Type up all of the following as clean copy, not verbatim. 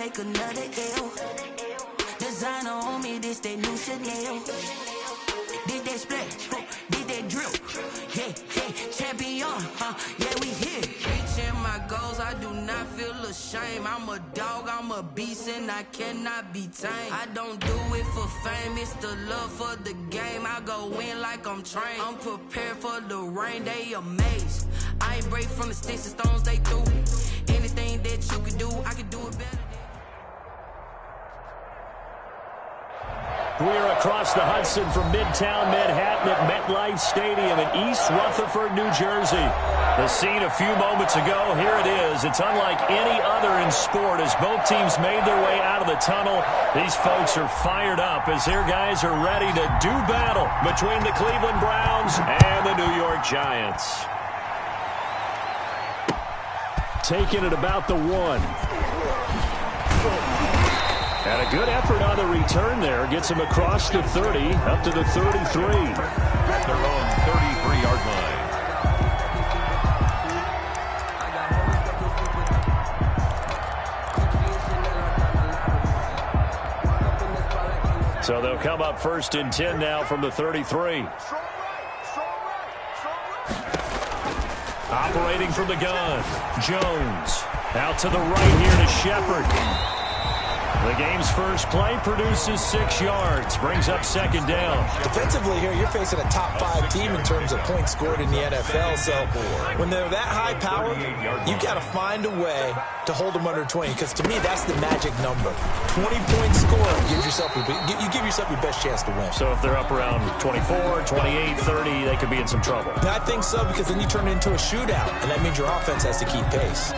take another L. Designer on me, this that new Chanel. Did that splash, did that drip. Yeah, champion, yeah, we here. Reaching my goals, I do not feel ashamed. I'm a dog, I'm a beast, and I cannot be tamed. I don't do it for fame, it's the love for the game. I go in like I'm trained. I'm prepared for the rain, they amazed. I ain't break from the sticks and stones they threw. Anything that you can do, I can do it better. We're across the Hudson from Midtown Manhattan at MetLife Stadium in East Rutherford, New Jersey. The scene a few moments ago, here it is. It's unlike any other in sport as both teams made their way out of the tunnel. These folks are fired up as their guys are ready to do battle between the Cleveland Browns and the New York Giants. Taking it about the 1. And a good effort on the return there. Gets him across the 30, up to the 33. At their own 33-yard line. So they'll come up 1st and 10 now from the 33. Operating from the gun. Jones out to the right here to Shepard. The game's first play produces 6 yards, brings up 2nd down. Defensively here, you're facing a top 5 team in terms of points scored in the NFL. So when they're that high power, you've got to find a way to hold them under 20. Because to me, that's the magic number. 20 points scored, you give yourself your best chance to win. So if they're up around 24, 28, 30, they could be in some trouble. I think so, because then you turn it into a shootout, and that means your offense has to keep pace.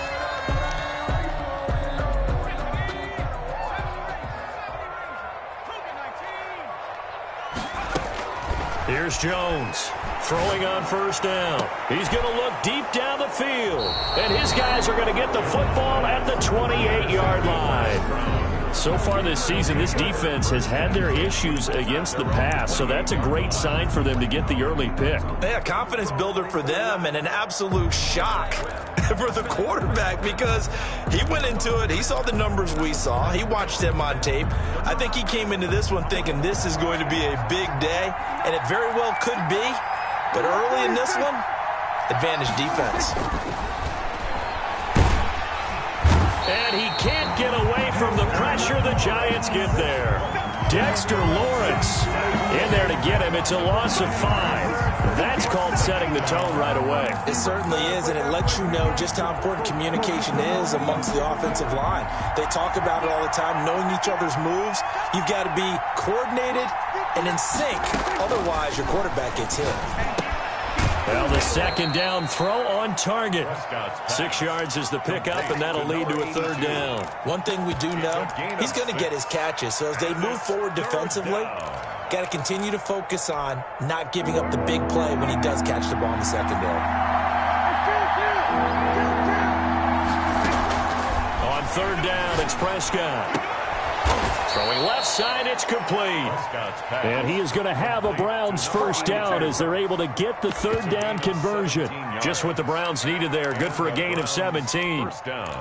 Here's Jones, throwing on 1st down. He's going to look deep down the field, and his guys are going to get the football at the 28-yard line. So far this season, this defense has had their issues against the pass, so that's a great sign for them to get the early pick. Yeah, confidence builder for them and an absolute shock for the quarterback because he went into it. He saw the numbers we saw. He watched them on tape. I think he came into this one thinking this is going to be a big day, and it very well could be. But early in this one, advantage defense. And he can't get away from the pressure. The Giants get there. Dexter Lawrence in there to get him. It's a loss of 5. That's called setting the tone right away. It certainly is, and it lets you know just how important communication is amongst the offensive line. They talk about it all the time, knowing each other's moves. You've got to be coordinated and in sync. Otherwise, your quarterback gets hit. Well, the 2nd down throw on target. 6 yards is the pickup, and that'll lead to a 3rd down. One thing we do know, he's going to get his catches. So as they move forward defensively, got to continue to focus on not giving up the big play when he does catch the ball in the secondary. On 3rd down, it's Prescott. Throwing left side, it's complete. And he is going to have a Browns 1st down as they're able to get the 3rd down conversion. Just what the Browns needed there. Good for a gain of 17. 1st down.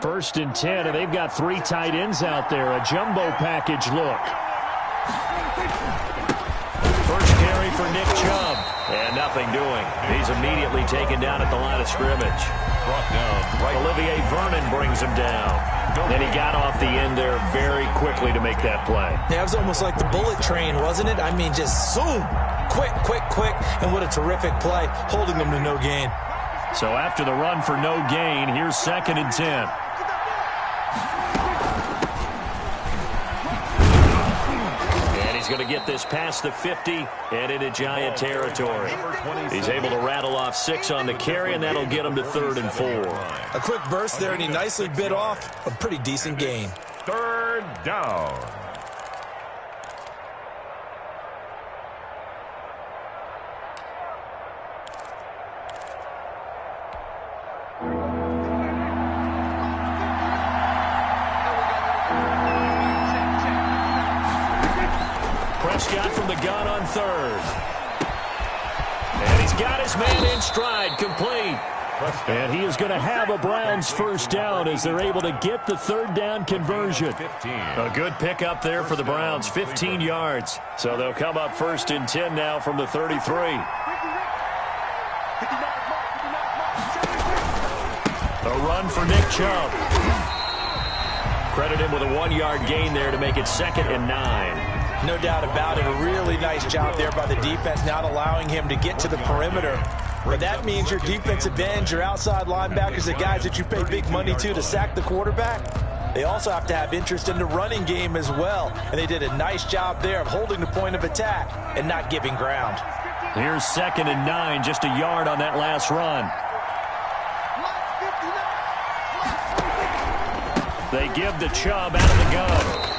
First and 10, and they've got 3 tight ends out there. A jumbo package look. First carry for Nick Chubb. And nothing doing. He's immediately taken down at the line of scrimmage. Brought down right. Olivier Vernon brings him down. And he got off the end there very quickly to make that play. Yeah, it was almost like the bullet train, wasn't it? I mean, just zoom. Quick. And what a terrific play, holding them to no gain. So after the run for no gain, here's 2nd and 10. He's going to get this past the 50 and into Giant territory. He's able to rattle off 6 on the carry, and that'll get him to 3rd and 4. A quick burst there, and he nicely bit off a pretty decent gain. 3rd down. Prescott from the gun on 3rd. And he's got his man in stride, complete. And he is going to have a Browns first down as they're able to get the third down conversion. A good pickup there for the Browns, 15 yards. So they'll come up first and 10 now from the 33. A run for Nick Chubb. Credit him with a 1-yard gain there to make it 2nd and 9. No doubt about it. A really nice job there by the defense, not allowing him to get to the perimeter. But that means your defensive ends, your outside linebackers, the guys that you pay big money to sack the quarterback, they also have to have interest in the running game as well. And they did a nice job there of holding the point of attack and not giving ground. Here's 2nd and 9, just a yard on that last run. They give the Chubb out of the gun.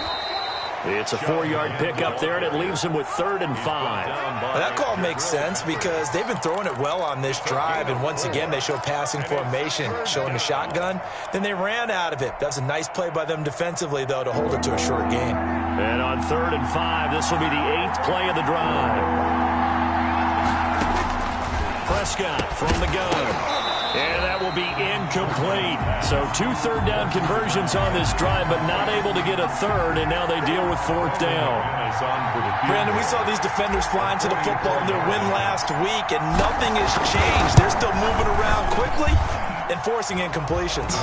It's a 4-yard pickup there, and it leaves him with 3rd and 5. Well, that call makes sense because they've been throwing it well on this drive, and once again they show passing formation, showing the shotgun. Then they ran out of it. That's a nice play by them defensively, though, to hold it to a short gain. And on 3rd and 5, this will be the 8th play of the drive. Prescott from the gun. And that will be incomplete. So 2 third-down conversions on this drive, but not able to get a third, and now they deal with 4th down. Brandon, we saw these defenders flying to the football in their win last week, and nothing has changed. They're still moving around quickly and forcing incompletions.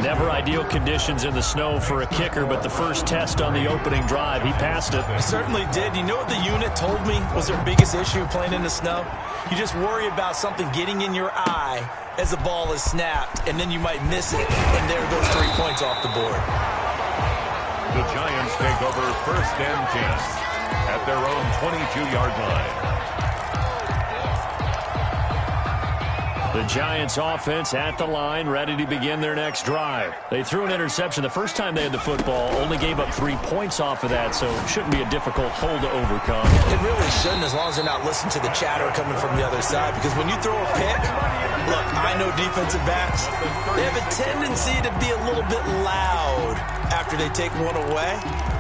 Never ideal conditions in the snow for a kicker, but the first test on the opening drive, he passed it. He certainly did. You know what the unit told me was their biggest issue playing in the snow? You just worry about something getting in your eye as the ball is snapped, and then you might miss it, and there goes 3 points off the board. The Giants take over 1st and 10 at their own 22-yard line. The Giants offense at the line, ready to begin their next drive. They threw an interception the first time they had the football, only gave up 3 points off of that, so it shouldn't be a difficult hole to overcome. It really shouldn't, as long as they're not listening to the chatter coming from the other side, because when you throw a pick, look, I know defensive backs, they have a tendency to be a little bit loud after they take one away,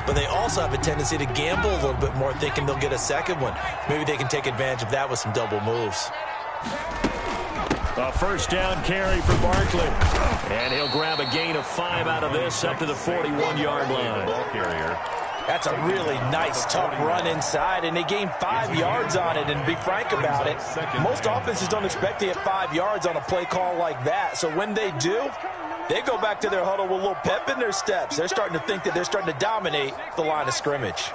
but they also have a tendency to gamble a little bit more, thinking they'll get a second one. Maybe they can take advantage of that with some double moves. A first down carry for Barkley. And he'll grab a gain of 5 out of this up to the 41-yard line. Ball carrier. That's a really nice, tough run inside, and they gained 5 yards on it. And to be frank about it, most offenses don't expect to get 5 yards on a play call like that. So when they do, they go back to their huddle with a little pep in their steps. They're starting to think that they're starting to dominate the line of scrimmage.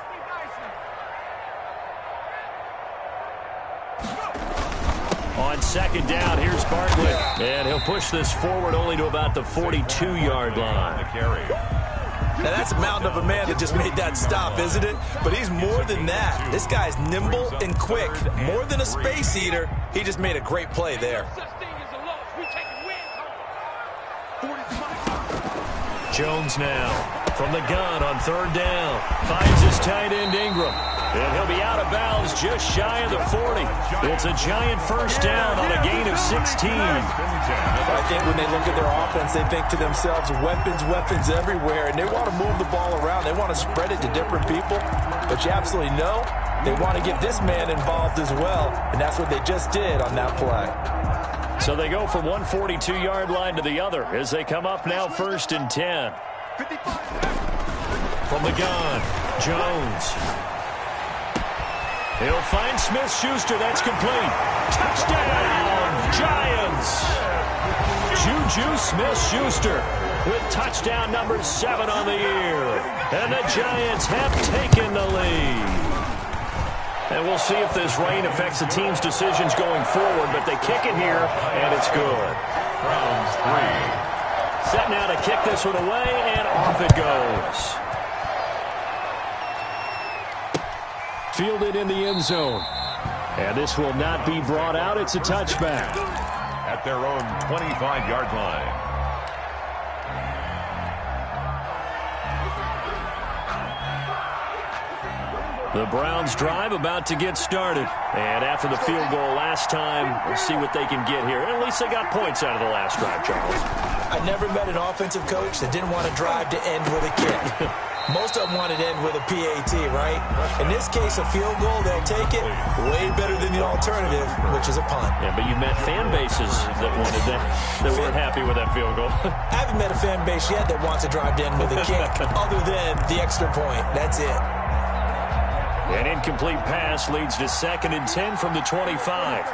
On 2nd down, here's Barkley. And he'll push this forward only to about the 42-yard line. Now, that's a mountain of a man that just made that stop, isn't it? But he's more than that. This guy's nimble and quick. More than a space eater, he just made a great play there. Jones now from the gun on 3rd down. Finds his tight end Ingram. And he'll be out of bounds just shy of the 40. It's a Giant first down on a gain of 16. I think when they look at their offense, they think to themselves, weapons, weapons everywhere, and they want to move the ball around. They want to spread it to different people. But you absolutely know they want to get this man involved as well, and that's what they just did on that play. So they go from one 42-yard line to the other as they come up now 1st and 10. From the gun, Jones. He'll find Smith-Schuster. That's complete. Touchdown, Giants. Juju Smith-Schuster with touchdown number 7 on the year. And the Giants have taken the lead. And we'll see if this rain affects the team's decisions going forward, but they kick it here, and it's good. Browns 3. Set now to kick this one away, and off it goes. Fielded in the end zone. And this will not be brought out. It's a touchback. At their own 25-yard line. The Browns drive about to get started. And after the field goal last time, we'll see what they can get here. At least they got points out of the last drive, Charles. I never met an offensive coach that didn't want to drive to end with a kick. Most of them want it in with a PAT, right? In this case, a field goal, they'll take it way better than the alternative, which is a punt. Yeah, but you've met fan bases that wanted that weren't happy with that field goal. I haven't met a fan base yet that wants to drive in with a kick other than the extra point. That's it. An incomplete pass leads to 2nd and 10 from the 25.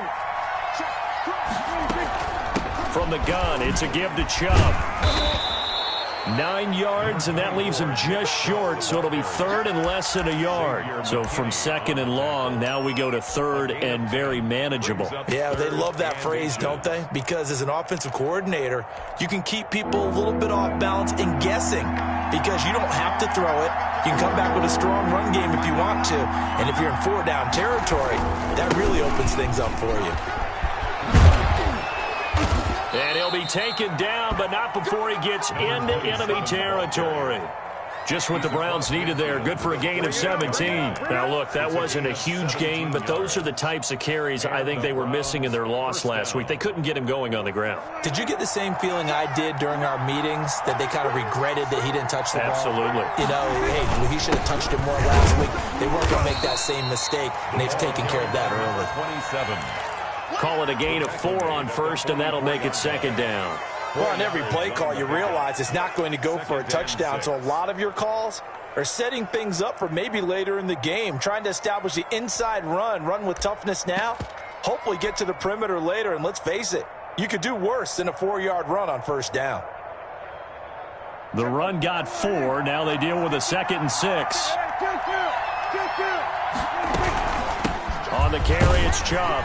From the gun, it's a give to Chubb. 9 yards, and that leaves him just short, so it'll be 3rd and less than a yard. So from 2nd and long, now we go to 3rd and very manageable. Yeah, they love that phrase, don't they? Because as an offensive coordinator, you can keep people a little bit off balance and guessing because you don't have to throw it. You can come back with a strong run game if you want to, and if you're in 4-down territory, that really opens things up for you. And he'll be taken down, but not before he gets into enemy territory. Just what the Browns needed there. Good for a gain of 17. Now, look, that wasn't a huge gain, but those are the types of carries I think they were missing in their loss last week. They couldn't get him going on the ground. Did you get the same feeling I did during our meetings, that they kind of regretted that he didn't touch the ball? Absolutely. You know, hey, he should have touched it more last week. They weren't going to make that same mistake, and they've taken care of that early. 27. Call it a gain of 4 on 1st, and that'll make it 2nd down. Well, on every play call, you realize it's not going to go for a touchdown, so a lot of your calls are setting things up for maybe later in the game, trying to establish the inside run with toughness now, hopefully get to the perimeter later, and let's face it, you could do worse than a 4-yard run on 1st down. The run got 4. Now they deal with a 2nd and 6. On the carry, it's Chubb.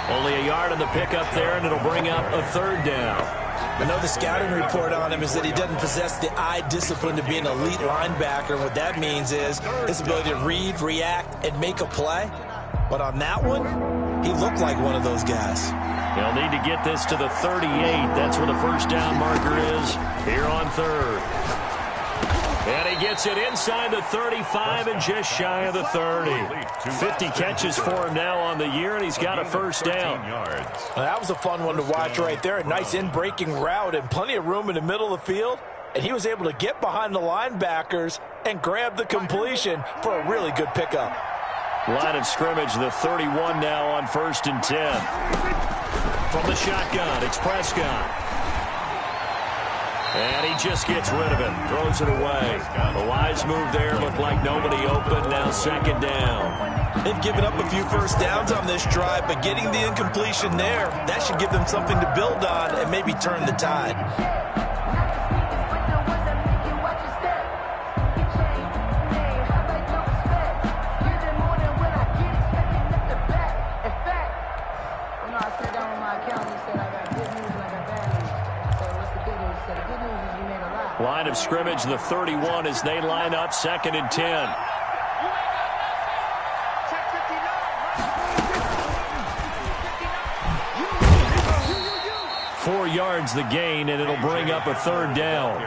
Only a yard on the pickup there, and it'll bring up a 3rd down. I know the scouting report on him is that he doesn't possess the eye discipline to be an elite linebacker. And what that means is his ability to read, react, and make a play. But on that one, he looked like one of those guys. They'll need to get this to the 38. That's where the 1st down marker is here on 3rd. And he gets it inside the 35 and just shy of the 30. 50 catches for him now on the year, and he's got a 1st down. Well, that was a fun one to watch right there. A nice in-breaking route and plenty of room in the middle of the field. And he was able to get behind the linebackers and grab the completion for a really good pickup. Line of scrimmage, the 31 now on 1st and 10. From the shotgun, it's Prescott. And he just gets rid of it, throws it away. A wise move there, looked like nobody open, now 2nd down. They've given up a few 1st downs on this drive, but getting the incompletion there, that should give them something to build on and maybe turn the tide. Line of scrimmage, the 31 as they line up 2nd and 10. Four yards the gain, and it'll bring up a 3rd down.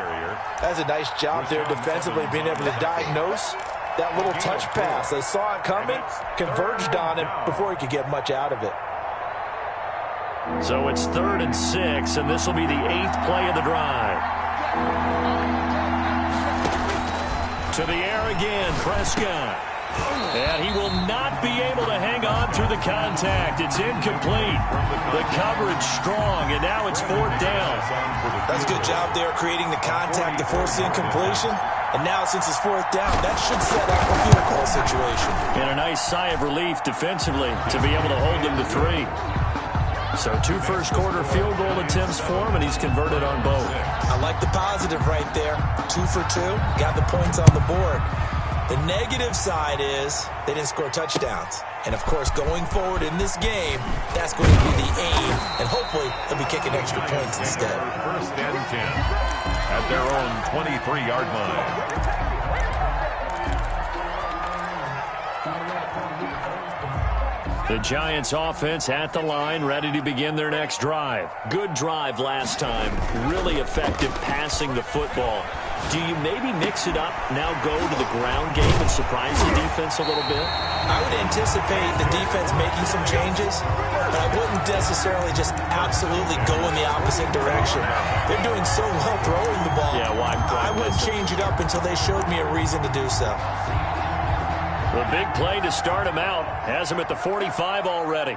That's a nice job there defensively, being able to diagnose that little touch pass. They saw it coming, converged on it before he could get much out of it. So it's 3rd and 6, and this will be the 8th play of the drive. To the air again, Prescott. And he will not be able to hang on through the contact. It's incomplete. The coverage strong, and now it's 4th down. That's a good job there creating the contact to force the incompletion. And now since it's 4th down, that should set up a field goal situation. And a nice sigh of relief defensively to be able to hold them to 3. So 2 first-quarter field goal attempts for him, and he's converted on both. I like the positive right there. 2 for 2, got the points on the board. The negative side is they didn't score touchdowns. And, of course, going forward in this game, that's going to be the aim. And hopefully they'll be kicking extra points instead. 1st and 10 at their own 23-yard line. The Giants offense at the line, ready to begin their next drive. Good drive last time. Really effective passing the football. Do you maybe mix it up, now go to the ground game and surprise the defense a little bit? I would anticipate the defense making some changes, but I wouldn't necessarily just absolutely go in the opposite direction. They're doing so well throwing the ball. Yeah, why I wouldn't change it up until they showed me a reason to do so. The big play to start him out has him at the 45 already.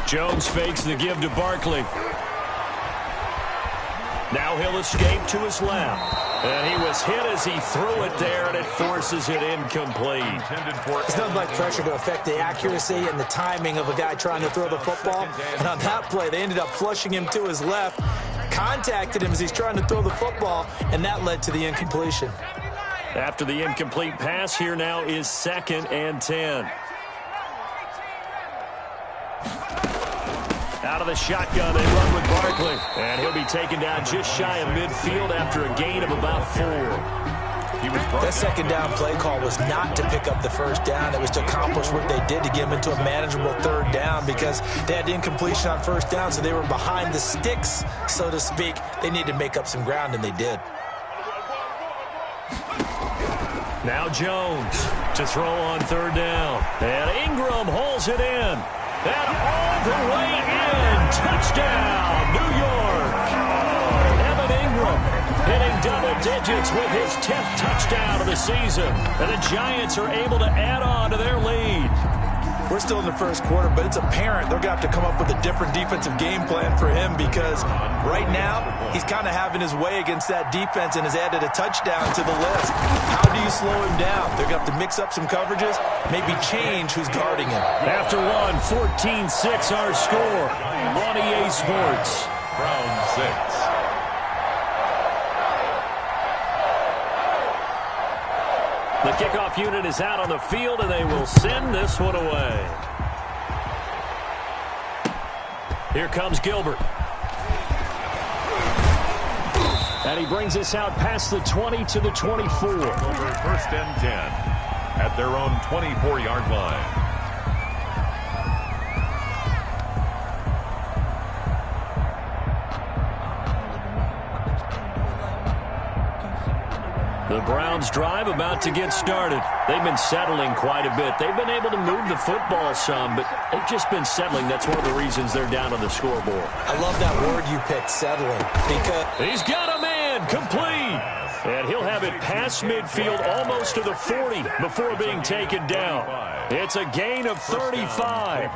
Jones fakes the give to Barkley. Now he'll escape to his left. And he was hit as he threw it there, and it forces it incomplete. It's nothing like pressure to affect the accuracy and the timing of a guy trying to throw the football. And on that play, they ended up flushing him to his left, contacted him as he's trying to throw the football, and that led to the incompletion. After the incomplete pass, here now is 2nd and 10. Out of the shotgun, they run with Barkley. And he'll be taken down just shy of midfield after a gain of about 4. That second down play call was not to pick up the first down. It was to accomplish what they did to get him into a manageable 3rd down because they had incompletion on 1st down, so they were behind the sticks, so to speak. They needed to make up some ground, and they did. Now Jones to throw on 3rd down. And Ingram hauls it in. And all the way in. Touchdown, New York. Evan Ingram hitting double digits with his 10th touchdown of the season. And the Giants are able to add on to their lead. We're still in the first quarter, but it's apparent they're going to have to come up with a different defensive game plan for him because right now he's kind of having his way against that defense and has added a touchdown to the list. How do you slow him down? They're going to have to mix up some coverages, maybe change who's guarding him. After one, 14-6 our score on EA Sports. Browns 6. The kickoff unit is out on the field, and they will send this one away. Here comes Gilbert. And he brings us out past the 20 to the 24. Over 1st and 10 at their own 24-yard line. The Browns drive about to get started. They've been settling quite a bit. They've been able to move the football some, but they've just been settling. That's one of the reasons they're down on the scoreboard. I love that word you picked, settling, because he's got a man complete. And he'll have it past midfield almost to the 40 before being taken down. It's a gain of 35.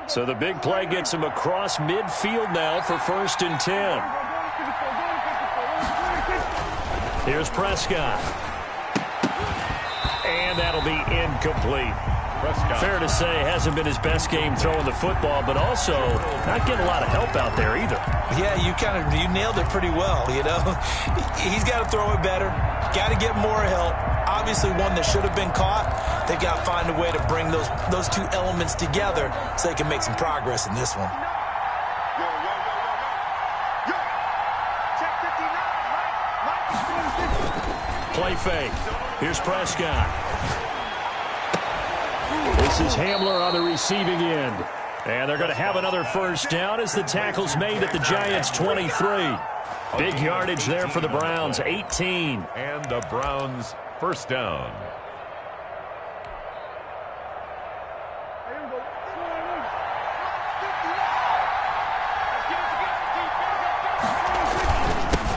So the big play gets him across midfield now for 1st and 10. Here's Prescott. And that'll be incomplete. Prescott. Fair to say, hasn't been his best game throwing the football, but also not getting a lot of help out there either. Yeah, you nailed it pretty well, you know. He's got to throw it better. Got to get more help. Obviously one that should have been caught. They got to find a way to bring those two elements together so they can make some progress in this one. Play fake. Here's Prescott. This is Hamler on the receiving end. And they're going to have another 1st down as the tackle's made at the Giants' 23. Big yardage there for the Browns, 18. And the Browns' 1st down.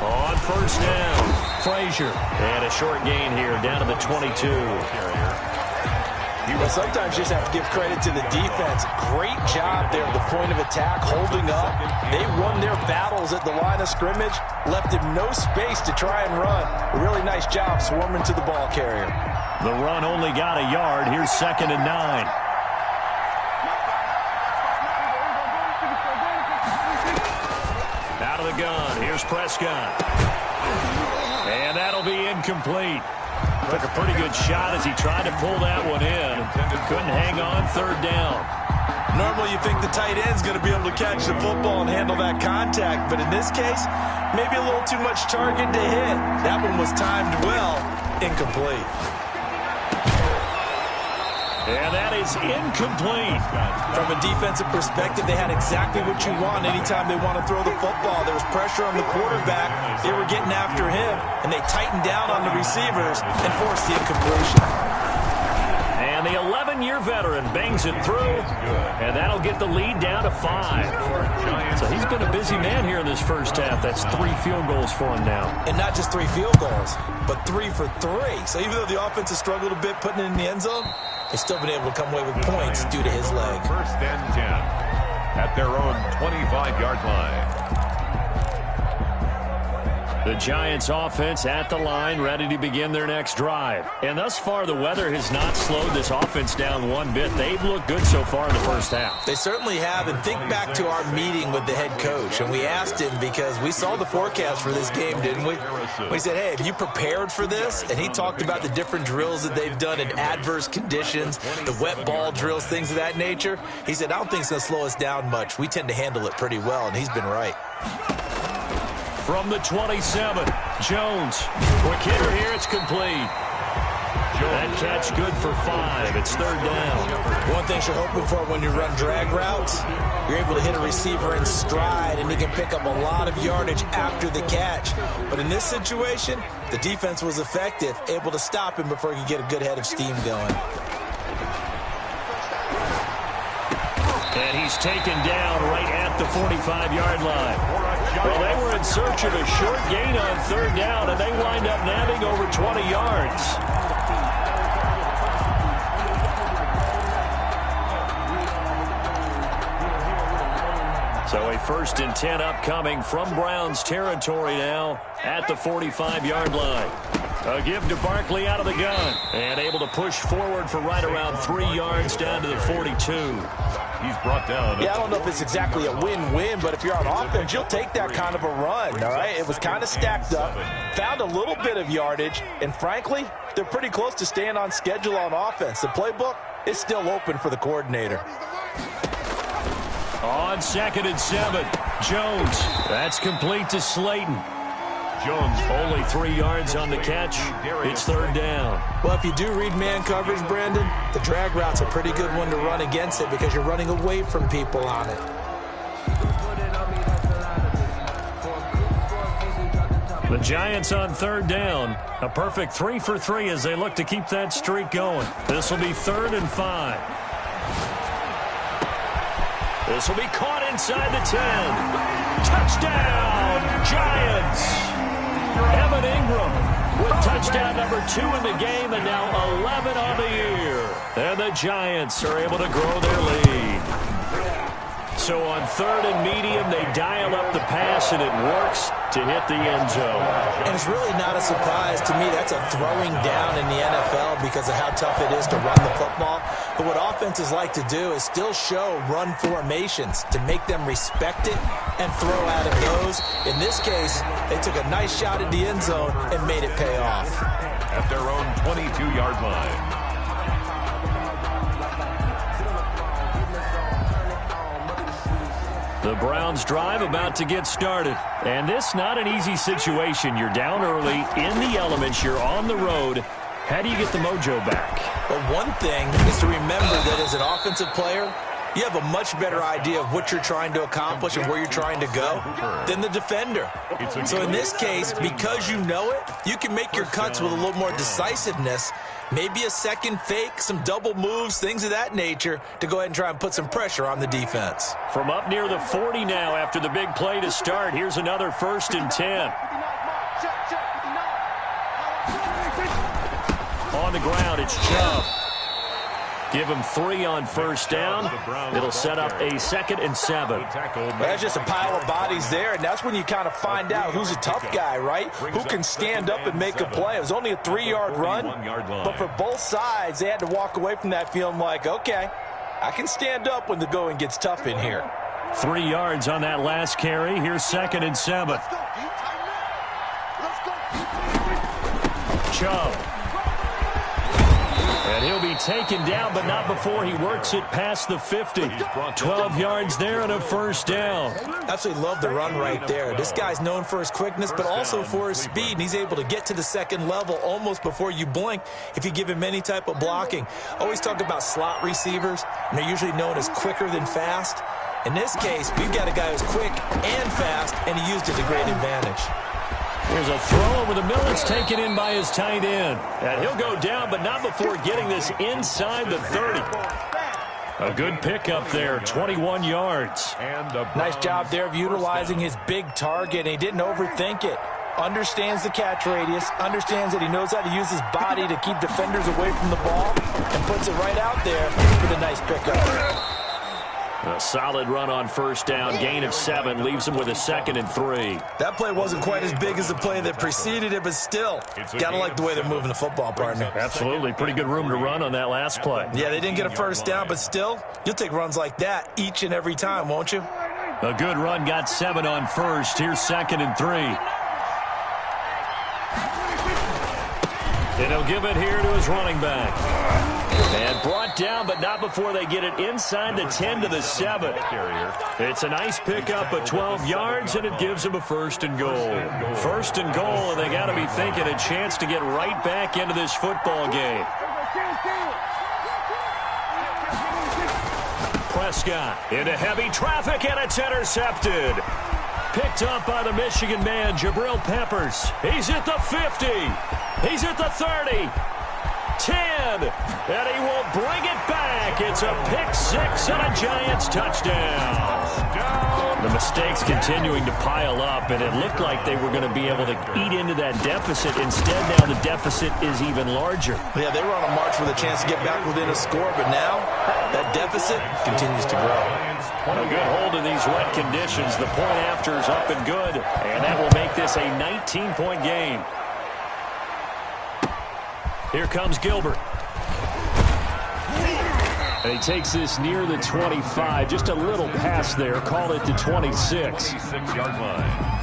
On 1st down, Frazier. And a short gain here down to the 22. Well, sometimes you just have to give credit to the defense. Great job there at the point of attack, holding up. They won their battles at the line of scrimmage, left him no space to try and run. A really nice job swarming to the ball carrier. The run only got a yard. Here's 2nd and 9. Out of the gun. Here's Prescott. And that'll be incomplete. Took a pretty good shot as he tried to pull that one in. Couldn't hang on 3rd down. Normally you think the tight end's going to be able to catch the football and handle that contact, but in this case, maybe a little too much target to hit. That one was timed well, incomplete. And that is incomplete. From a defensive perspective, they had exactly what you want anytime they want to throw the football. There was pressure on the quarterback. They were getting after him, and they tightened down on the receivers and forced the incompletion. And the 11-year veteran bangs it through, and that'll get the lead down to 5. So he's been a busy man here in this first half. That's 3 field goals for him now. And not just 3 field goals, but 3 for 3. So even though the offense has struggled a bit putting it in the end zone, they've still been able to come away with points due to his leg. First and 10 at their own 25-yard line. The Giants offense at the line, ready to begin their next drive. And thus far, the weather has not slowed this offense down one bit. They've looked good so far in the first half. They certainly have. And think back to our meeting with the head coach. And we asked him because we saw the forecast for this game, didn't we? We said, hey, have you prepared for this? And he talked about the different drills that they've done in adverse conditions, the wet ball drills, things of that nature. He said, I don't think it's going to slow us down much. We tend to handle it pretty well, and he's been right. From the 27, Jones. Quick hitter here, it's complete. That catch good for 5. It's 3rd down. One thing you're hoping for when you run drag routes, you're able to hit a receiver in stride, and he can pick up a lot of yardage after the catch. But in this situation, the defense was effective, able to stop him before he could get a good head of steam going. And he's taken down right at the 45-yard line. Well, they were in search of a short gain on 3rd down, and they wind up nabbing over 20 yards. So a 1st and 10 upcoming from Browns territory now at the 45-yard line. A give to Barkley out of the gun, and able to push forward for right around 3 yards down to the 42. He's brought down. Yeah, I don't know if it's exactly a win-win, but if you're on offense, you'll take that kind of a run, all right? It was kind of stacked up, found a little bit of yardage, and frankly, they're pretty close to staying on schedule on offense. The playbook is still open for the coordinator. On 2nd and 7, Jones. That's complete to Slayton. Jones only 3 yards on the catch. It's 3rd down. Well, if you do read man coverage, Brandon, the drag route's a pretty good one to run against it because you're running away from people on it. The Giants on 3rd down. A perfect 3 for 3 as they look to keep that streak going. This will be 3rd and 5. This will be caught inside the 10. Touchdown, Giants! Evan Ingram with touchdown number 2 in the game, and now 11 on the year. And the Giants are able to grow their lead. So on 3rd and medium, they dial up the pass, and it works to hit the end zone. And it's really not a surprise to me. That's a throwing down in the NFL because of how tough it is to run the football. But what offenses like to do is still show run formations to make them respect it and throw out of those. In this case, they took a nice shot at the end zone and made it pay off. At their own 22-yard line. The Browns drive about to get started. And this not an easy situation. You're down early, in the elements, you're on the road. How do you get the mojo back? Well, one thing is to remember that as an offensive player, you have a much better idea of what you're trying to accomplish and where you're trying to go than the defender. So in this case, because you know it, you can make your cuts with a little more decisiveness, maybe a second fake, some double moves, things of that nature, to go ahead and try and put some pressure on the defense. From up near the 40 now after the big play to start, here's another 1st and 10. On the ground, it's Chubb. Give him 3 on 1st down. It'll set up a 2nd and 7. That's just a pile of bodies there, and that's when you kind of find out who's a tough guy, right? Who can stand up and make a play. It was only a 3-yard run, but for both sides, they had to walk away from that feeling like, okay, I can stand up when the going gets tough in here. 3 yards on that last carry. Here's 2nd and 7. Chubb. And he'll be taken down, but not before he works it past the 50. 12 yards there and a first down. Absolutely love the run right there. This guy's known for his quickness, but also for his speed. And he's able to get to the second level almost before you blink if you give him any type of blocking. Always talk about slot receivers, and they're usually known as quicker than fast. In this case, we've got a guy who's quick and fast, and he used it to great advantage. Here's a throw over the middle. It's taken in by his tight end. And he'll go down, but not before getting this inside the 30. A good pickup there, 21 yards. Nice job there of utilizing his big target, and he didn't overthink it. Understands the catch radius, understands that he knows how to use his body to keep defenders away from the ball, and puts it right out there with a nice pickup. A solid run on first down, gain of 7, leaves him with a 2nd and 3. That play wasn't quite as big as the play that preceded it, but still, gotta like the way they're moving the football, partner. Absolutely, pretty good room to run on that last play. Yeah, they didn't get a first down, but still, you'll take runs like that each and every time, won't you? A good run, got 7 on first. Here's 2nd and 3. And he'll give it here to his running back. And brought down, but not before they get it inside the 10 to the 7. It's a nice pickup of 12 yards, and it gives them a 1st and goal. 1st and goal, and they got to be thinking a chance to get right back into this football game. Prescott into heavy traffic, and it's intercepted. Picked up by the Michigan man, Jabril Peppers. He's at the 50. He's at the 30. 10, and he will bring it back. It's a pick 6 and a Giants touchdown. The mistakes continuing to pile up, and it looked like they were going to be able to eat into that deficit. Instead, now the deficit is even larger. Yeah, they were on a march with a chance to get back within a score, but now that deficit continues to grow. A good hold in these wet conditions. The point after is up and good, and that will make this a 19-point game. Here comes Gilbert. And he takes this near the 25. Just a little pass there. Call it the 26. 26-yard line.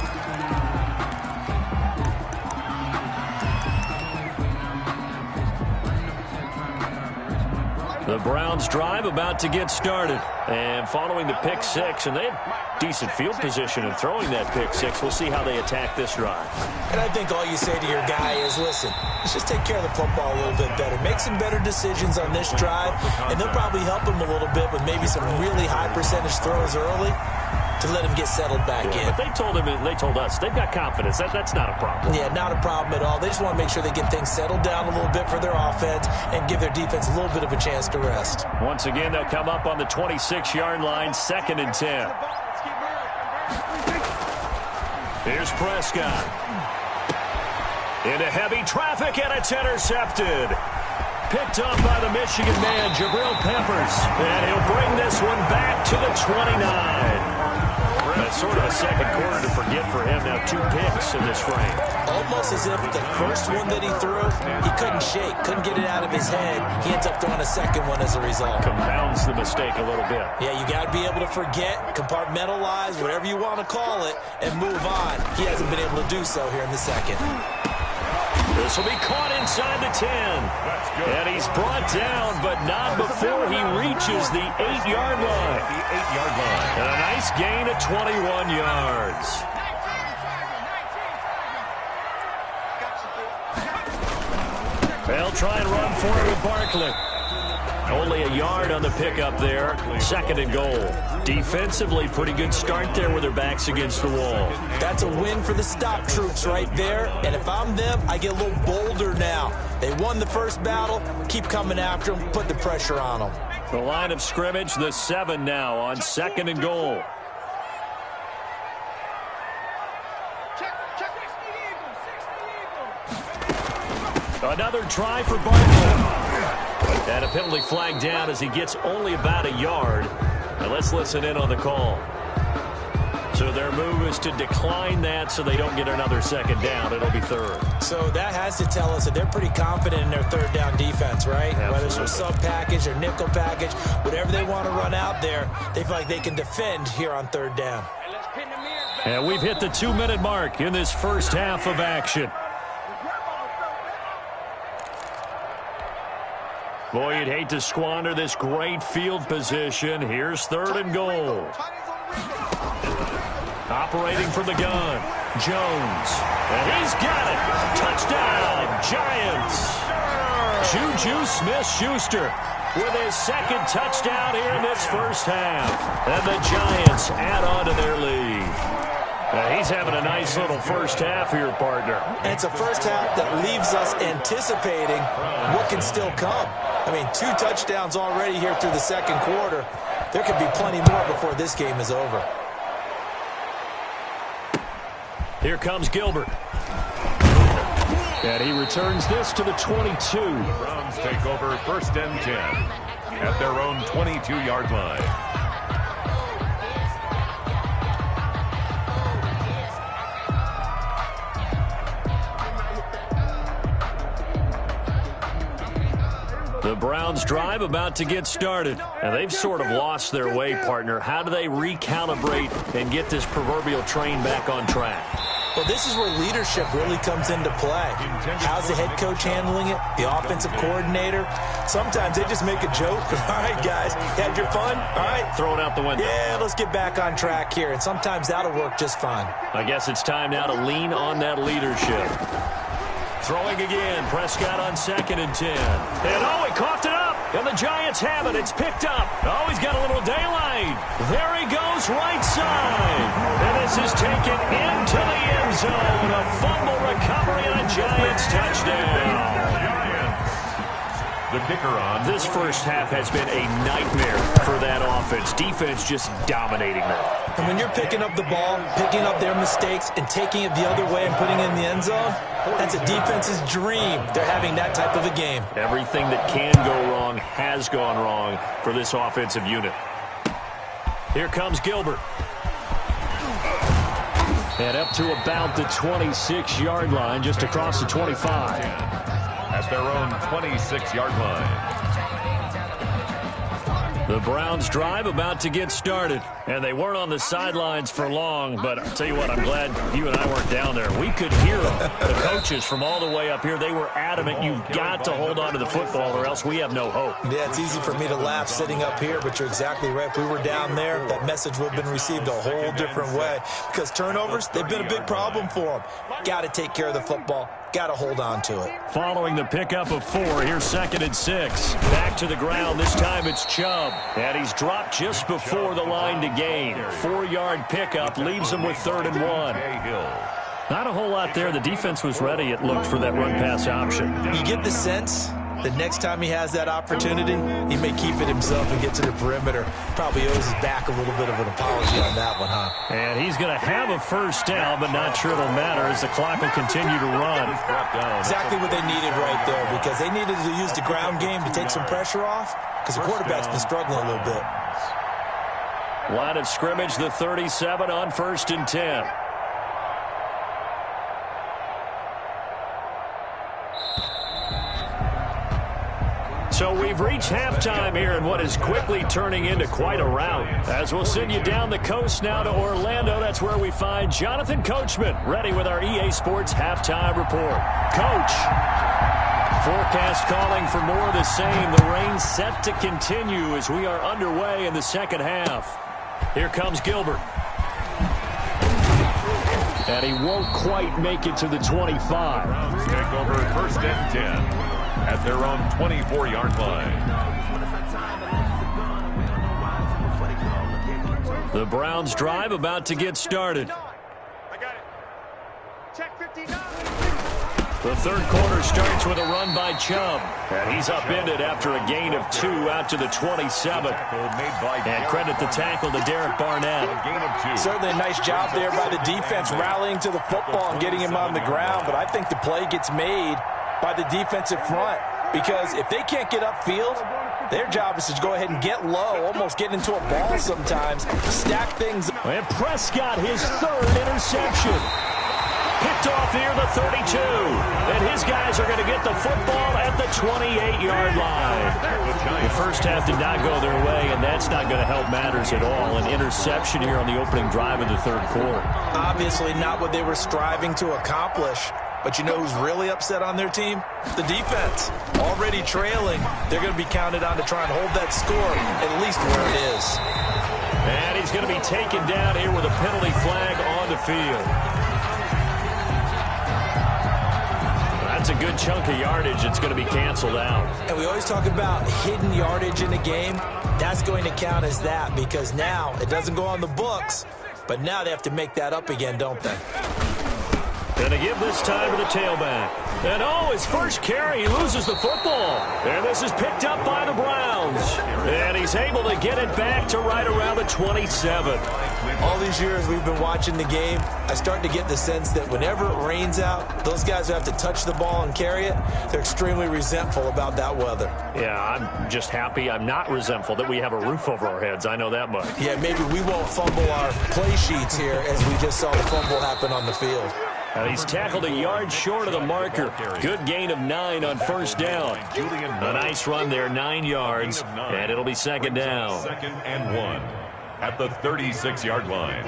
The Browns drive about to get started. And following the pick 6, and they had decent field position in throwing that pick 6. We'll see how they attack this drive. And I think all you say to your guy is, listen, let's just take care of the football a little bit better. Make some better decisions on this drive, and they'll probably help him a little bit with maybe some really high percentage throws early to let him get settled back in. But they told us they've got confidence. That's not a problem. Yeah, not a problem at all. They just want to make sure they get things settled down a little bit for their offense and give their defense a little bit of a chance to rest. Once again, they'll come up on the 26-yard line, 2nd and 10. Here's Prescott. Into heavy traffic, and it's intercepted. Picked up by the Michigan man, Jabril Peppers. And he'll bring this one back to the 29. Sort of a second quarter to forget for him. Now 2 picks in this frame. Almost as if the first one that he threw, he couldn't shake, couldn't get it out of his head. He ends up throwing a second one as a result. Compounds the mistake a little bit. Yeah, you got to be able to forget, compartmentalize, whatever you want to call it, and move on. He hasn't been able to do so here in the second. This will be caught inside the 10. And he's brought down, but not before he reaches the 8-yard line. And a nice gain of 21 yards. They'll try and run for it with Barkley. Only a yard on the pickup there. 2nd and goal. Defensively, pretty good start there with their backs against the wall. That's a win for the stop troops right there. And if I'm them, I get a little bolder now. They won the first battle. Keep coming after them. Put the pressure on them. The line of scrimmage, the 7 now on 2nd and goal. Another try for Barkley. And a penalty flag down as he gets only about a yard. And let's listen in on the call. So their move is to decline that so they don't get another 2nd down. It'll be 3rd. So that has to tell us that they're pretty confident in their 3rd down defense, right? Absolutely. Whether it's a sub package or nickel package, whatever they want to run out there, they feel like they can defend here on 3rd down. And we've hit the 2-minute mark in this first half of action. Boy, you'd hate to squander this great field position. Here's 3rd and goal. Operating from the gun, Jones. And he's got it. Touchdown, Giants. Juju Smith-Schuster with his 2nd touchdown here in this first half. And the Giants add on to their lead. He's having a nice little first half here, partner. And it's a first half that leaves us anticipating what can still come. I mean, 2 touchdowns already here through the 2nd quarter. There could be plenty more before this game is over. Here comes Gilbert. And he returns this to the 22. The Browns take over 1st and 10 at their own 22-yard line. The Browns drive about to get started. And they've sort of lost their way, partner. How do they recalibrate and get this proverbial train back on track? Well, this is where leadership really comes into play. How's the head coach handling it? The offensive coordinator? Sometimes they just make a joke. All right, guys, had your fun? All right. Throw it out the window. Yeah, let's get back on track here. And sometimes that'll work just fine. I guess it's time now to lean on that leadership. Throwing again, Prescott on 2nd and 10. And he coughed it up. And the Giants have it. It's picked up. Oh, he's got a little daylight. There he goes, right side. And this is taken into the end zone. A fumble recovery and a Giants touchdown. The kicker on. This first half has been a nightmare for that offense. Defense just dominating them. And when you're picking up the ball, picking up their mistakes, and taking it the other way and putting it in the end zone, that's a defense's dream. They're having that type of a game. Everything that can go wrong has gone wrong for this offensive unit. Here comes Gilbert. And up to about the 26-yard line, just across the 25. At their own 26-yard line. The Browns drive about to get started. And they weren't on the sidelines for long, but I'll tell you what, I'm glad you and I weren't down there. We could hear them. The coaches from all the way up here, they were adamant, you've got to hold on to the football or else we have no hope. Yeah, it's easy for me to laugh sitting up here, but you're exactly right. If we were down there, that message would have been received a whole different way. Because turnovers, they've been a big problem for them. Got to take care of the football. Got to hold on to it. Following the pickup of 4, here's 2nd and 6. Back to the ground. This time it's Chubb. And he's dropped just before the line to gain. 4-yard pickup leaves him with 3rd and 1. Not a whole lot there. The defense was ready, it looked, for that run-pass option. You get the sense that next time he has that opportunity, he may keep it himself and get to the perimeter. Probably owes his back a little bit of an apology on that one, huh? And he's going to have a first down, but not sure it'll matter as the clock will continue to run. Exactly what they needed right there, because they needed to use the ground game to take some pressure off, because the quarterback's been struggling a little bit. Line of scrimmage, the 37 on 1st and 10. So we've reached halftime here in what is quickly turning into quite a rout. As we'll send you down the coast now to Orlando, that's where we find Jonathan Coachman, ready with our EA Sports halftime report. Coach, forecast calling for more of the same. The rain set to continue as we are underway in the second half. Here comes Gilbert. And he won't quite make it to the 25. Browns take over 1st and 10. At their own 24-yard line. The Browns drive about to get started. I got it. Check 59. The third quarter starts with a run by Chubb. And he's upended after a gain of 2 out to the 27. And credit the tackle to Derek Barnett. Certainly a nice job there by the defense rallying to the football and getting him on the ground. But I think the play gets made by the defensive front, because if they can't get upfield, their job is to go ahead and get low, almost get into a ball sometimes, stack things. And Prescott, his 3rd interception. Picked off near the 32. And his guys are going to get the football at the 28-yard line. The first half did not go their way, and that's not going to help matters at all. An interception here on the opening drive of the third quarter. Obviously not what they were striving to accomplish. But you know who's really upset on their team? The defense. Already trailing, they're going to be counted on to try and hold that score at least where it is. And he's going to be taken down here with a penalty flag on the field. That's a good chunk of yardage. It's going to be canceled out. And we always talk about hidden yardage in a game. That's going to count as that because now it doesn't go on the books, but now they have to make that up again, don't they? Going to give this time to the tailback. And his first carry, he loses the football. And this is picked up by the Browns. And he's able to get it back to right around the 27. All these years we've been watching the game, I start to get the sense that whenever it rains out, those guys who have to touch the ball and carry it, they're extremely resentful about that weather. Yeah, I'm just happy I'm not resentful that we have a roof over our heads. I know that much. Yeah, maybe we won't fumble our play sheets here as we just saw the fumble happen on the field. And he's tackled a yard short of the marker. Good gain of 9 on first down. A nice run there, 9 yards, and it'll be second down. 2nd and 1 at the 36-yard line.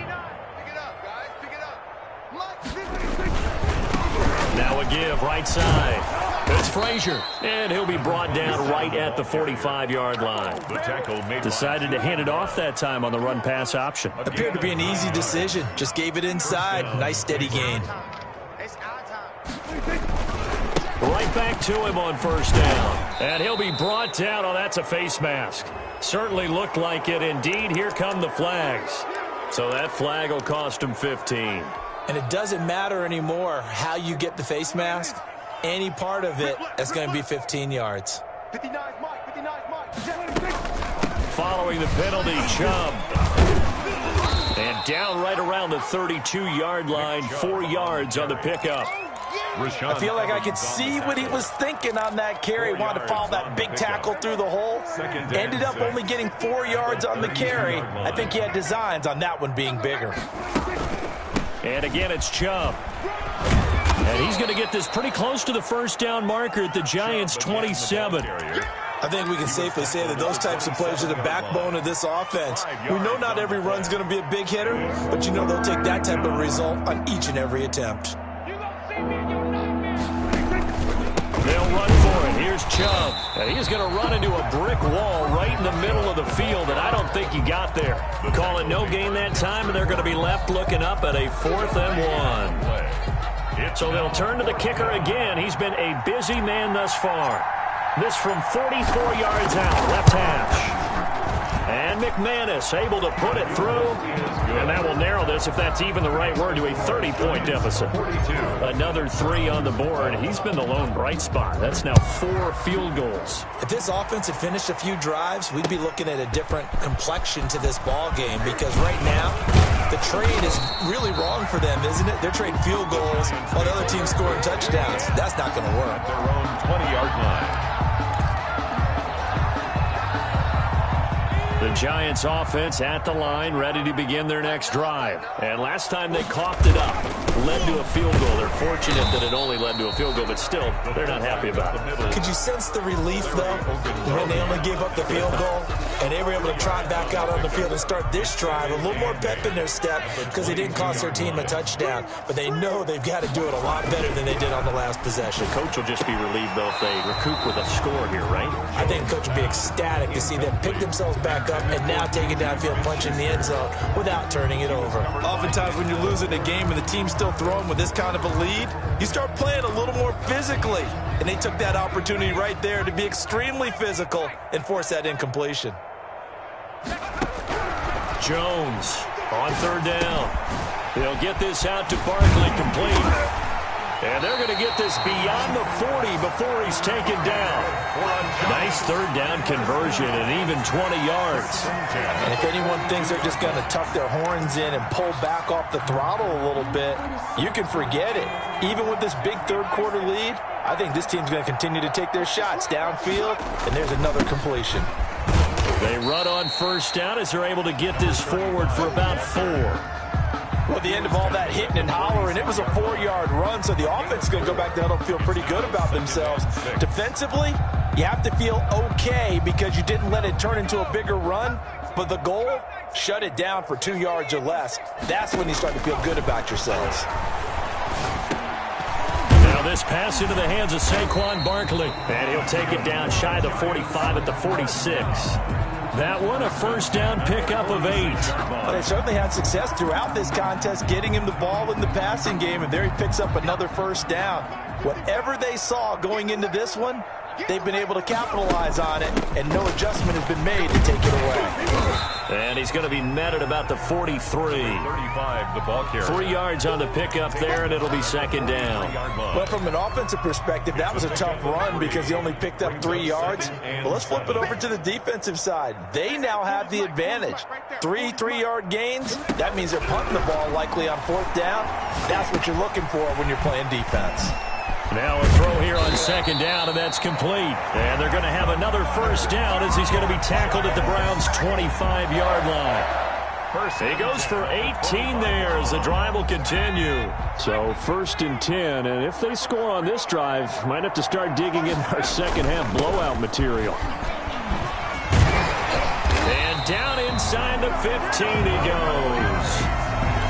Now a give, right side. It's Frazier, and he'll be brought down right at the 45-yard line. The tackle made. Decided to hand it off that time on the run-pass option. Appeared to be an easy decision. Just gave it inside. Nice steady gain. Right back to him on first down. And he'll be brought down. Oh, that's a face mask. Certainly looked like it. Indeed, here come the flags. So that flag will cost him 15. And it doesn't matter anymore how you get the face mask. Any part of it is going to be 15 yards. 59 Mike, 59 Mike. Following the penalty, Chubb. And down right around the 32-yard line, 4 yards on the pickup. I feel like I could see what he was thinking on that carry. Wanted to follow that big tackle through the hole. Ended up only getting 4 yards on the carry. I think he had designs on that one being bigger. And again, it's Chubb. And he's going to get this pretty close to the first down marker at the Giants' 27. I think we can safely say that those types of plays are the backbone of this offense. We know not every run's going to be a big hitter, but you know they'll take that type of result on each and every attempt. They'll run for it. Here's Chubb. And he's going to run into a brick wall right in the middle of the field, and I don't think he got there. Call it no gain that time, and they're going to be left looking up at a 4th and 1. So they'll turn to the kicker again. He's been a busy man thus far. This from 44 yards out, left hash. And McManus able to put it through. And that will narrow this, if that's even the right word, to a 30-point deficit. Another 3 on the board. He's been the lone bright spot. That's now 4 field goals. If this offense had finished a few drives, we'd be looking at a different complexion to this ball game because right now, the trade is really wrong for them, isn't it? They're trading field goals while the other team's scoring touchdowns. That's not going to work. Their own 20-yard line. The Giants offense at the line, ready to begin their next drive. And last time they coughed it up, led to a field goal. They're fortunate that it only led to a field goal, but still, they're not happy about it. Could you sense the relief, though, when they only gave up the field goal and they were able to try back out on the field and start this drive, a little more pep in their step because they didn't cost their team a touchdown, but they know they've got to do it a lot better than they did on the last possession. The coach will just be relieved, though, if they recoup with a score here, right? I think the coach will be ecstatic to see them pick themselves back up and now take it downfield, punch in the end zone without turning it over. Oftentimes when you're losing a game and the team's still throwing with this kind of a lead, you start playing a little more physically. And they took that opportunity right there to be extremely physical and force that incompletion. Jones on third down. They'll get this out to Barkley, complete. And they're going to get this beyond the 40 before he's taken down. Nice third down conversion and even 20 yards. And if anyone thinks they're just going to tuck their horns in and pull back off the throttle a little bit, you can forget it. Even with this big third quarter lead, I think this team's going to continue to take their shots downfield, and there's another completion. They run on first down as they're able to get this forward for about 4. Well, at the end of all that hitting and hollering, it was a 4-yard run, so the offense is going to go back down and feel pretty good about themselves. Defensively, you have to feel okay because you didn't let it turn into a bigger run, but the goal, shut it down for 2 yards or less. That's when you start to feel good about yourselves. Now this pass into the hands of Saquon Barkley. And he'll take it down shy of the 45 at the 46. That one, a first down pickup of 8. Well, they certainly had success throughout this contest getting him the ball in the passing game, and there he picks up another first down. Whatever they saw going into this one, they've been able to capitalize on it, and no adjustment has been made to take it away. And he's going to be met at about the 43. 35, the ball carrier. 3 yards on the pickup there, and it'll be second down. Well, from an offensive perspective, that was a tough run because he only picked up 3 yards. Well, let's flip it over to the defensive side. They now have the advantage. 3 3-yard gains, that means they're punting the ball likely on 4th down. That's what you're looking for when you're playing defense. Now a throw here on second down, and that's complete. And they're going to have another first down as he's going to be tackled at the Browns' 25-yard line. He goes for 18 there as the drive will continue. So 1st and 10, and if they score on this drive, might have to start digging in our second-half blowout material. And down inside the 15 he goes.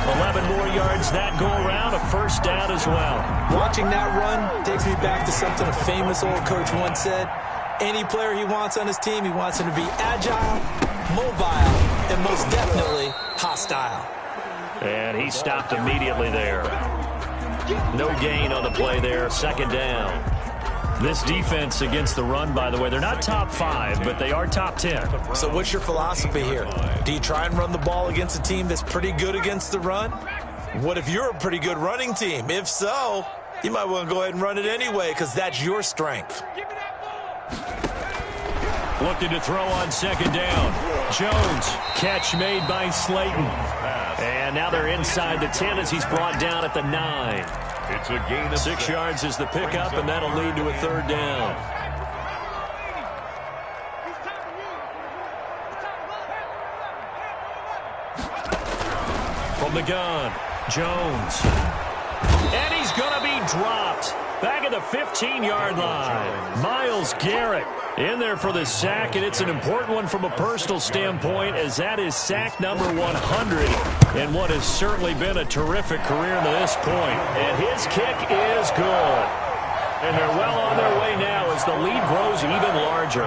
11 more yards that go around, a first down as well. Watching that run takes me back to something a famous old coach once said. Any player he wants on his team, he wants him to be agile, mobile, and most definitely hostile. And he stopped immediately there. No gain on the play there, second down. This defense against the run, by the way, they're not top 5, but they are top 10. So what's your philosophy here? Do you try and run the ball against a team that's pretty good against the run? What if you're a pretty good running team? If so, you might want to go ahead and run it anyway because that's your strength. Looking to throw on second down. Jones, catch made by Slayton. And now they're inside the 10 as he's brought down at the 9. It's a gain of 6 yards is the pickup, and that'll lead to a third down. From the gun, Jones. And he's going to be dropped. Back at the 15-yard line. Myles Garrett in there for the sack, and it's an important one from a personal standpoint as that is sack number 100 in what has certainly been a terrific career to this point. And his kick is good. And they're well on their way now as the lead grows even larger.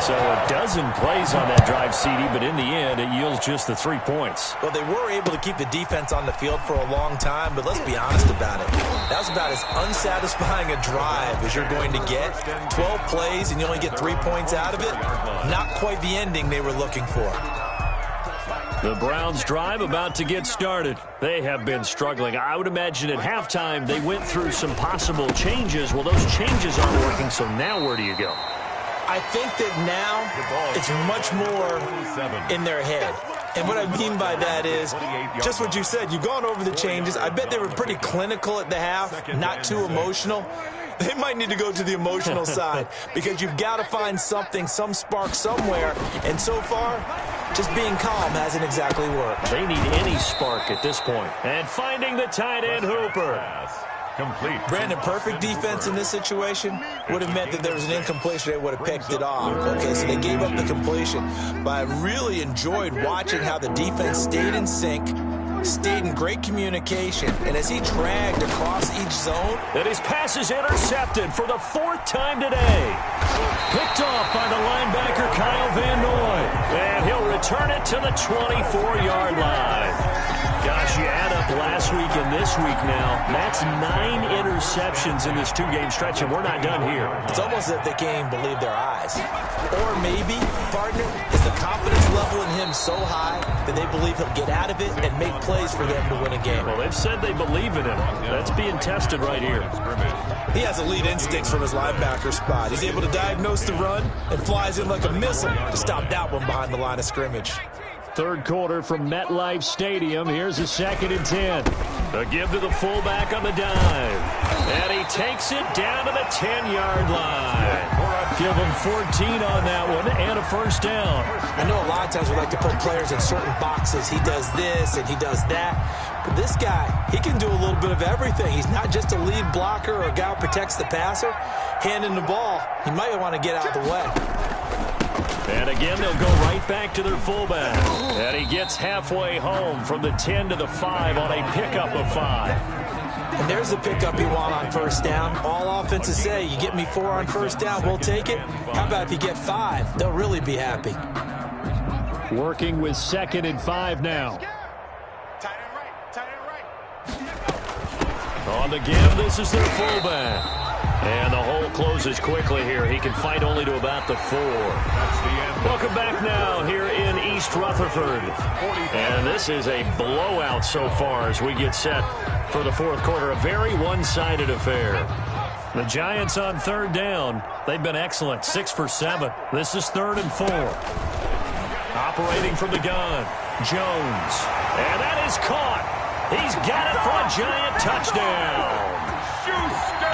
So a dozen plays on that drive, CD, but in the end, it yields just the 3 points. Well, they were able to keep the defense on the field for a long time, but let's be honest about it. That was about as unsatisfying a drive as you're going to get. 12 plays and you only get 3 points out of it. Not quite the ending they were looking for. The Browns drive about to get started. They have been struggling. I would imagine at halftime they went through some possible changes. Well, those changes aren't working, so now where do you go? I think that now it's much more in their head. And what I mean by that is just what you said. You've gone over the changes. I bet they were pretty clinical at the half, not too emotional. They might need to go to the emotional side because you've got to find something, some spark somewhere. And so far, just being calm hasn't exactly worked. They need any spark at this point. And finding the tight end Hooper. Complete. Brandon, perfect defense in this situation would have meant that there was an incompletion. They would have picked it off. Okay, so they gave up the completion. But I really enjoyed watching how the defense stayed in sync, stayed in great communication, and as he dragged across each zone. And his pass is intercepted for the 4th time today. Picked off by the linebacker Kyle Van Noy. And he'll return it to the 24-yard line. Gosh, you add up last week and this week now, that's 9 interceptions in this 2-game stretch, and we're not done here. It's almost as if they can't even believe their eyes. Or maybe, partner, is the confidence level in him so high that they believe he'll get out of it and make plays for them to win a game. Well, they've said they believe in him. That's being tested right here. He has elite instincts from his linebacker spot. He's able to diagnose the run and flies in like a missile to stop that one behind the line of scrimmage. Third quarter from MetLife Stadium. Here's a 2nd and 10. A give to the fullback on the dive. And he takes it down to the 10-yard line. Give him 14 on that one and a first down. I know a lot of times we like to put players in certain boxes. He does this and he does that. But this guy, he can do a little bit of everything. He's not just a lead blocker or a guy who protects the passer. Handing the ball, he might want to get out of the way. And again, they'll go right back to their fullback. And he gets halfway home from the 10 to the 5 on a pickup of 5. And there's the pickup you want on first down. All offenses say, you get me 4 on first down, we'll take it. How about if you get 5? They'll really be happy. Working with 2nd and 5 now. Tight end right. On the give, this is their fullback. And the hole closes quickly here. He can fight only to about the 4. Welcome back now here in East Rutherford. And this is a blowout so far as we get set for the 4th quarter. A very one-sided affair. The Giants on 3rd down. They've been excellent. 6 for 7. This is 3rd and 4. Operating from the gun. Jones. And that is caught. He's got it for a Giant touchdown.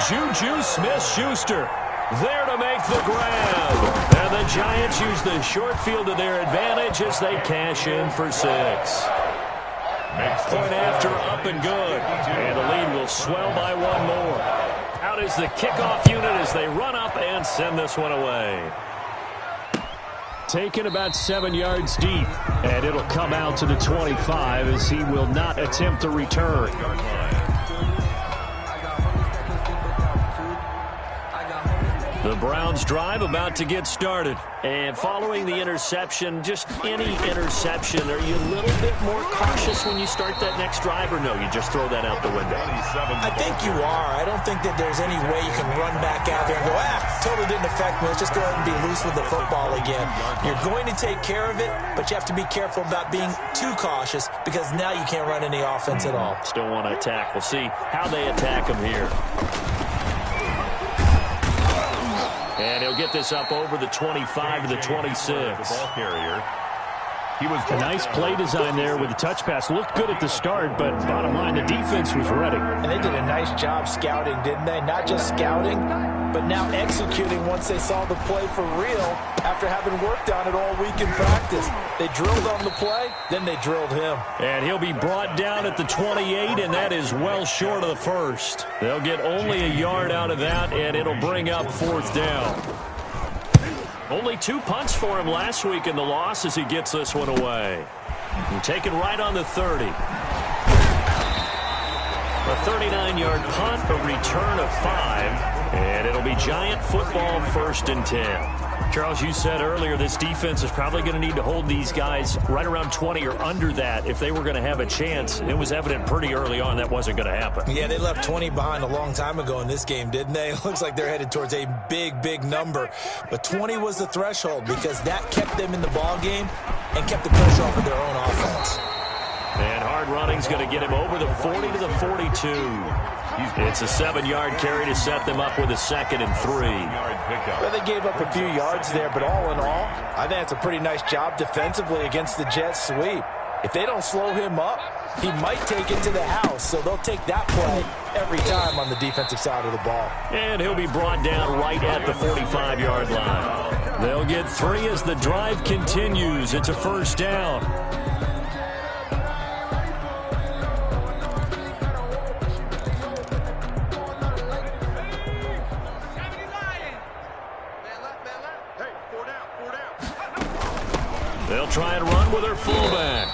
Juju Smith-Schuster there to make the grab. And the Giants use the short field to their advantage as they cash in for 6. Point after, up and good. And the lead will swell by 1 more. Out is the kickoff unit as they run up and send this one away. Taken about 7 yards deep. And it'll come out to the 25 as he will not attempt to return. The Browns drive about to get started. And following the interception, just any interception, are you a little bit more cautious when you start that next drive, or no, you just throw that out the window? I think you are. I don't think that there's any way you can run back out there and go, totally didn't affect me. Let's just go ahead and be loose with the football again. You're going to take care of it, but you have to be careful about being too cautious because now you can't run any offense at all. Still want to attack. We'll see how they attack him here. And he'll get this up over the 25 to the 26. Ball carrier. He was a nice play design there with the touch pass. Looked good at the start, but bottom line, the defense was ready. And they did a nice job scouting, didn't they? Not just scouting, but now executing once they saw the play for real after having worked on it all week in practice. They drilled on the play, then they drilled him. And he'll be brought down at the 28, and that is well short of the first. They'll get only a yard out of that, and it'll bring up 4th down. Only 2 punts for him last week in the loss as he gets this one away. And taken right on the 30. A 39-yard punt, a return of 5, and it'll be Giant football 1st and 10. Charles, you said earlier this defense is probably going to need to hold these guys right around 20 or under that if they were going to have a chance. It was evident pretty early on that wasn't going to happen. Yeah, they left 20 behind a long time ago in this game, didn't they? It looks like they're headed towards a big, big number. But 20 was the threshold because that kept them in the ball game and kept the pressure off of their own offense. And hard running's going to get him over the 40 to the 42. It's a 7-yard carry to set them up with a 2nd and 3. Well, they gave up a few yards there, but all in all, I think that's a pretty nice job defensively against the Jets sweep. If they don't slow him up, he might take it to the house, so they'll take that play every time on the defensive side of the ball. And he'll be brought down right at the 45-yard line. They'll get 3 as the drive continues. It's a 1st down. They'll try and run with their fullback.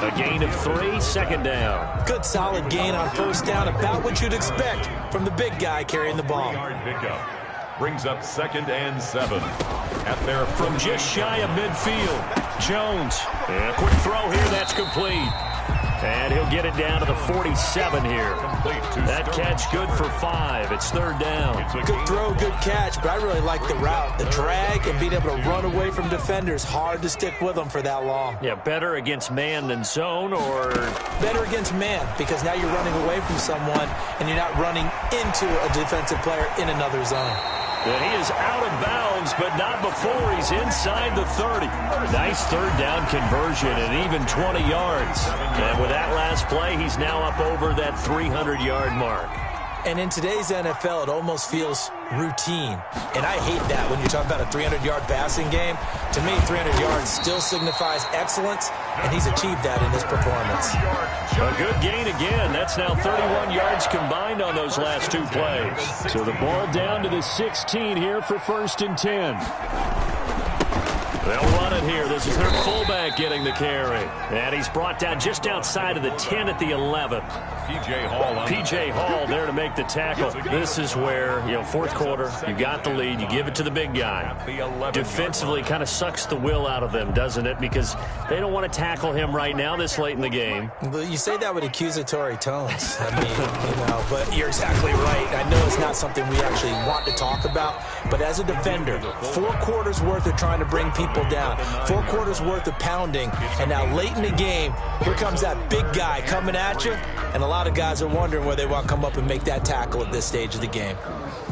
A gain of 3, 2nd down. Good solid gain on 1st down, about what you'd expect from the big guy carrying the ball. Pickup brings up 2nd and 7 at their from just shy of midfield. Jones, and a quick throw here, that's complete. And he'll get it down to the 47 here. That catch good for 5. It's 3rd down. Good throw, good catch, but I really like the route. The drag and being able to run away from defenders. Hard to stick with them for that long. Yeah, better against man than zone, or? Better against man, because now you're running away from someone and you're not running into a defensive player in another zone. And he is out of bounds, but not before he's inside the 30. Nice 3rd down conversion and even 20 yards. And with that last play, he's now up over that 300-yard mark. And in today's NFL, it almost feels routine. And I hate that when you talk about a 300-yard passing game. To me, 300 yards still signifies excellence, and he's achieved that in his performance. A good gain again. That's now 31 yards combined on those last 2 plays. So the ball down to the 16 here for 1st and 10. They'll run it here. This is their fullback getting the carry. And he's brought down just outside of the 10 at the 11. P.J. Hall there to make the tackle. This is where, fourth quarter, you got the lead. You give it to the big guy. Defensively kind of sucks the will out of them, doesn't it? Because they don't want to tackle him right now this late in the game. Well, you say that with accusatory tones. I mean, but you're exactly right. I know it's not something we actually want to talk about, but as a defender, 4 quarters worth of trying to bring people down, 4 quarters worth of pounding, and now late in the game, here comes that big guy coming at you, and a lot of guys are wondering whether they want to come up and make that tackle at this stage of the game.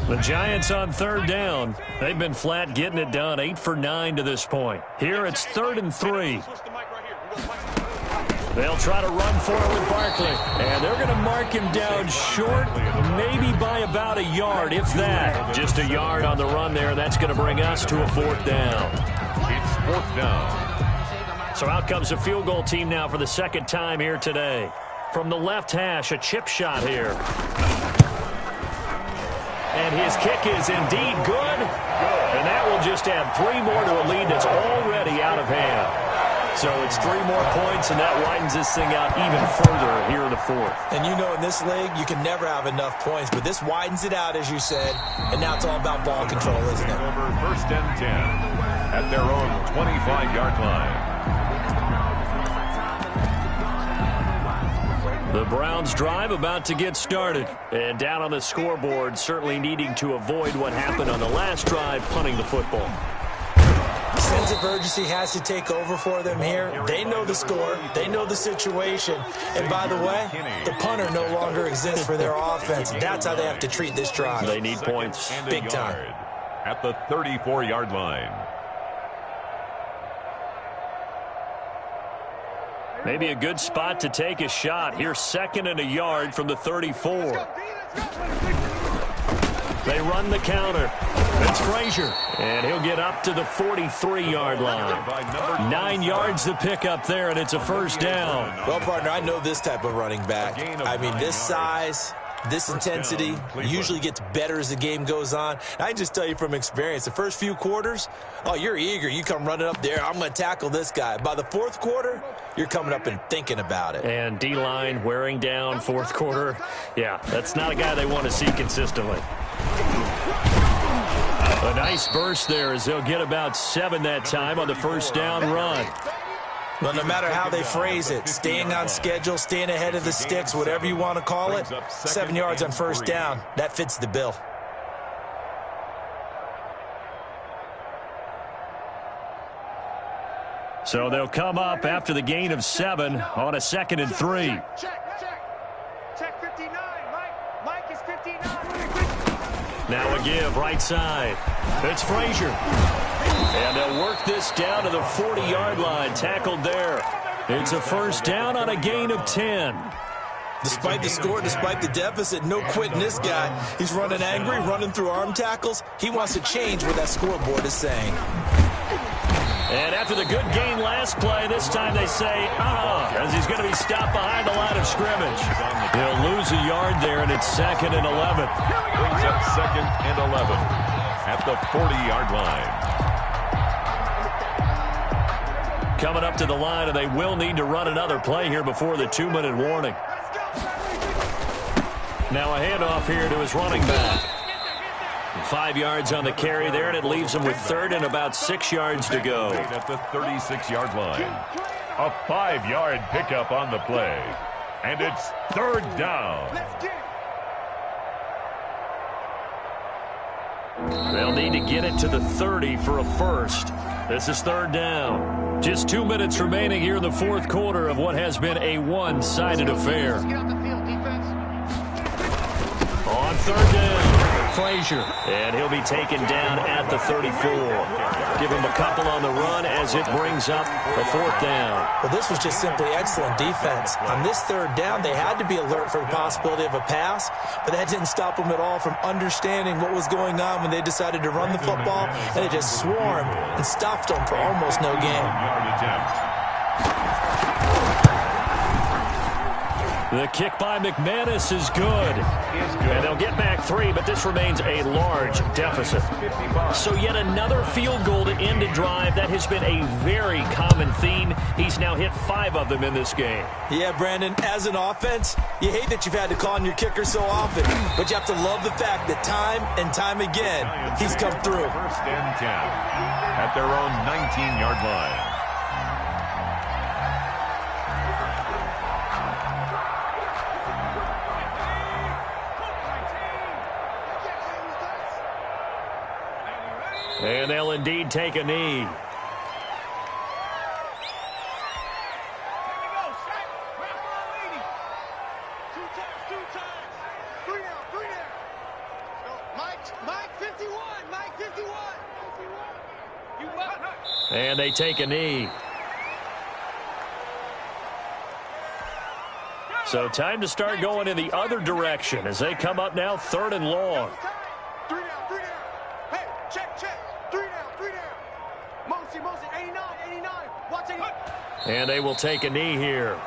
The Giants on third down. They've been flat getting it done, 8 for 9 to this point. Here it's 3rd and 3. They'll try to run for it with Barkley. And they're going to mark him down short, maybe by about a yard, if that. Just a yard on the run there, and that's going to bring us to a 4th down. It's 4th down. So out comes a field goal team now for the 2nd time here today. From the left hash, a chip shot here. And his kick is indeed good. And that will just add 3 more to a lead that's already out of hand. So it's 3 more points, and that widens this thing out even further here in the 4th. And in this league, you can never have enough points, but this widens it out, as you said, and now it's all about ball control, isn't it? Over 1st and 10 at their own 25-yard line. The Browns drive about to get started. And down on the scoreboard, certainly needing to avoid what happened on the last drive, punting the football. Sense of urgency has to take over for them here. They know the score. They know the situation. And by the way, the punter no longer exists for their offense. That's how they have to treat this drive. They need points. Big time. At the 34-yard line. Maybe a good spot to take a shot. Here's 2nd and a yard from the 34. They run the counter. It's Frazier. And he'll get up to the 43-yard line. 9 yards to pick up there, and it's a 1st down. Well, partner, I know this type of running back. I mean, this size, this intensity usually gets better as the game goes on. I can just tell you from experience, the first few quarters, you're eager. You come running up there, I'm going to tackle this guy. By the 4th quarter, you're coming up and thinking about it. And D-line wearing down 4th quarter. Yeah, that's not a guy they want to see consistently. A nice burst there as they'll get about 7 that time on the 1st down run. Well, no matter how they phrase it, staying on schedule, staying ahead of the sticks, whatever you want to call it, 7 yards on 1st down, that fits the bill. So they'll come up after the gain of 7 on a 2nd and 3. Check 59. Mike is 59. Now a give right side. It's Frazier. And they'll work this down to the 40-yard line. Tackled there. It's a 1st down on a gain of 10. Despite the score, despite the deficit, no quitting this guy. He's running angry, running through arm tackles. He wants to change what that scoreboard is saying. And after the good gain last play, this time they say, as he's going to be stopped behind the line of scrimmage. He'll lose a yard there, and it's 2nd and 11. Brings up 2nd and 11 at the 40-yard line. Coming up to the line, and they will need to run another play here before the 2-minute warning. Now a handoff here to his running back. 5 yards on the carry there, and it leaves him with 3rd and about 6 yards to go. At the 36-yard line. A 5-yard pickup on the play. And it's 3rd down. They'll need to get it to the 30 for a 1st. This is 3rd down. Just 2 minutes remaining here in the 4th quarter of what has been a one-sided affair. On 3rd down, Frazier. And he'll be taken down at the 34. Give him a couple on the run as it brings up a 4th down. Well, this was just simply excellent defense. On this 3rd down, they had to be alert for the possibility of a pass, but that didn't stop them at all from understanding what was going on when they decided to run the football, and they just swarmed and stuffed them for almost no gain. The kick by McManus is good. And they'll get back 3, but this remains a large deficit. So yet another field goal to end a drive. That has been a very common theme. He's now hit 5 of them in this game. Yeah, Brandon, as an offense, you hate that you've had to call on your kicker so often, but you have to love the fact that time and time again, he's come through. First and 10 at their own 19-yard line. And they'll indeed take a knee. And they take a knee. So time to start going in the other direction as they come up now 3rd and long. And they will take a knee here.